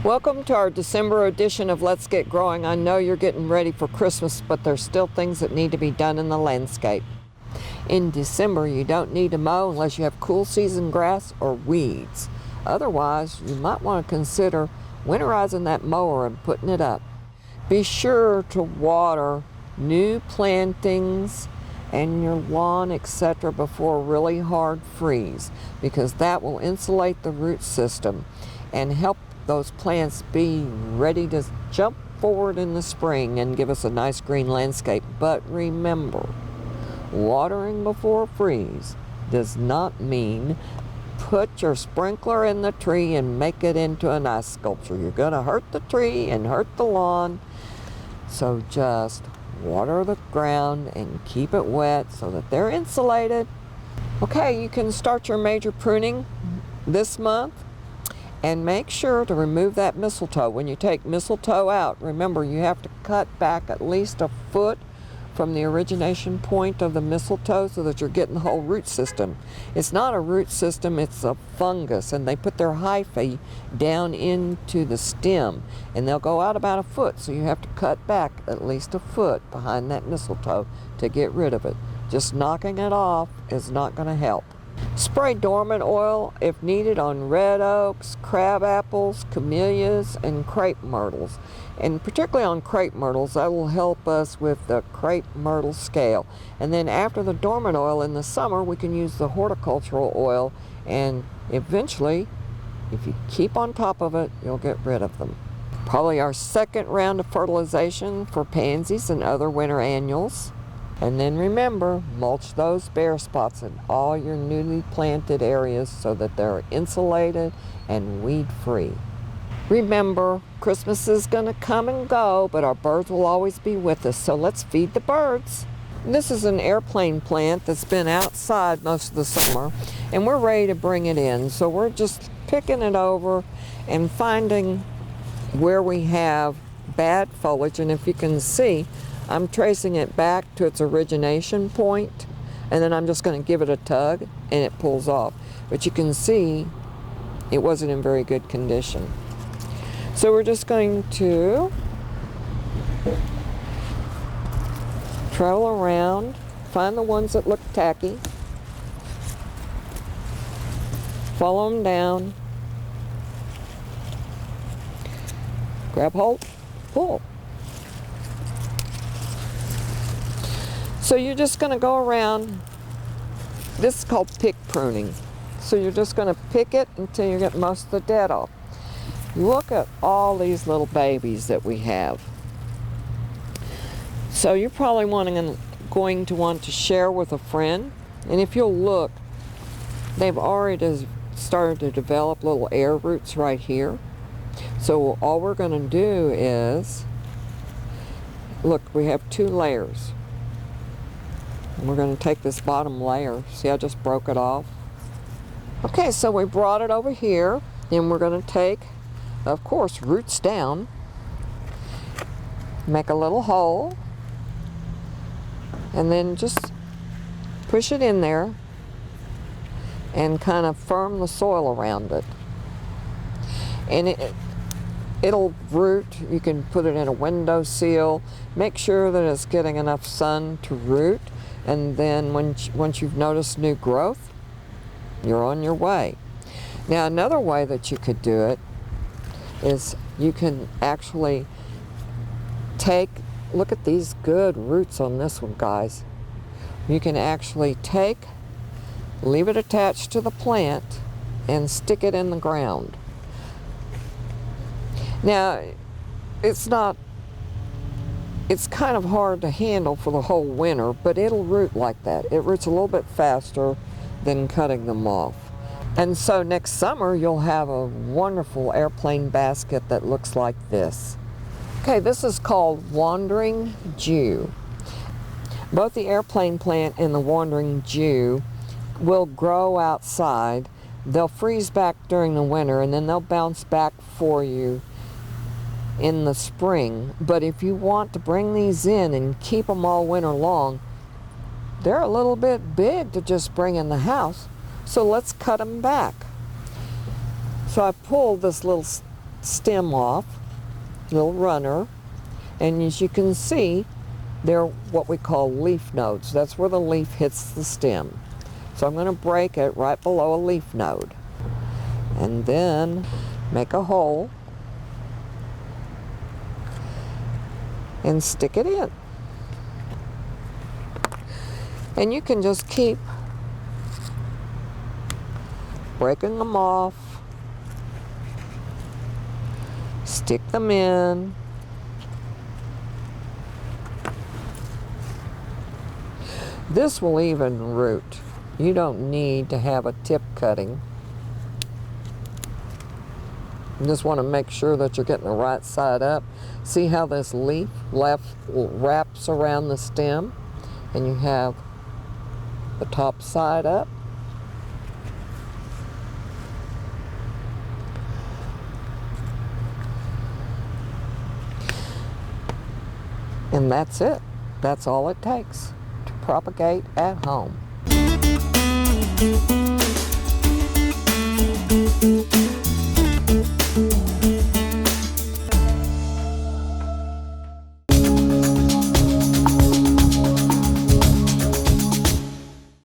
Welcome to our December edition of Let's Get Growing. I know you're getting ready for Christmas, but there's still things that need to be done in the landscape. In December, you don't need to mow unless you have cool season grass or weeds. Otherwise, you might want to consider winterizing that mower and putting it up. Be sure to water new plantings and your lawn, etc. before a really hard freeze, because that will insulate the root system and help those plants be ready to jump forward in the spring and give us a nice green landscape. But remember, watering before freeze does not mean put your sprinkler in the tree and make it into an ice sculpture. You're going to hurt the tree and hurt the lawn. So just water the ground and keep it wet so that they're insulated. Okay, you can start your major pruning this month. And make sure to remove that mistletoe. When you take mistletoe out, remember you have to cut back at least a foot from the origination point of the mistletoe so that you're getting the whole root system. It's not a root system, it's a fungus, and they put their hyphae down into the stem, and they'll go out about a foot, so you have to cut back at least a foot behind that mistletoe to get rid of it. Just knocking it off is not going to help. Spray dormant oil if needed on red oaks, crab apples, camellias, and crepe myrtles. And particularly on crepe myrtles, that will help us with the crepe myrtle scale. And then after the dormant oil in the summer, we can use the horticultural oil, and eventually, if you keep on top of it, you'll get rid of them. Probably our second round of fertilization for pansies and other winter annuals. And then remember, mulch those bare spots in all your newly planted areas so that they're insulated and weed-free. Remember, Christmas is going to come and go, but our birds will always be with us, so let's feed the birds. This is an airplane plant that's been outside most of the summer, and we're ready to bring it in. So we're just picking it over and finding where we have bad foliage, and if you can see, I'm tracing it back to its origination point, and then I'm just going to give it a tug and it pulls off. But you can see it wasn't in very good condition. So we're just going to travel around, find the ones that look tacky, follow them down, grab hold, pull. So you're just going to go around. This is called pick pruning. So you're just going to pick it until you get most of the dead off. Look at all these little babies that we have. So you're probably going to want to share with a friend. And if you'll look, they've already started to develop little air roots right here. So all we're going to do is, look, we have 2 layers. We're going to take this bottom layer. See, I just broke it off. Okay, so we brought it over here, and we're going to take, of course, roots down, make a little hole, and then just push it in there and kind of firm the soil around it. And it'll root. You can put it in a windowsill. Make sure that it's getting enough sun to root. And then once you've noticed new growth, you're on your way. Now another way that you could do it is you can actually look at these good roots on this one, guys. You can actually leave it attached to the plant and stick it in the ground. Now, it's kind of hard to handle for the whole winter, but it'll root like that. It roots a little bit faster than cutting them off. And so next summer, you'll have a wonderful airplane basket that looks like this. Okay, this is called Wandering Jew. Both the airplane plant and the Wandering Jew will grow outside. They'll freeze back during the winter, and then they'll bounce back for you in the spring, but if you want to bring these in and keep them all winter long, they're a little bit big to just bring in the house, so let's cut them back. So I pulled this little stem off, little runner, and as you can see, they're what we call leaf nodes. That's where the leaf hits the stem. So I'm going to break it right below a leaf node, and then make a hole and stick it in. And you can just keep breaking them off, stick them in. This will even root. You don't need to have a tip cutting. You just want to make sure that you're getting the right side up. See how this leaf wraps around the stem, and you have the top side up. And that's it. That's all it takes to propagate at home.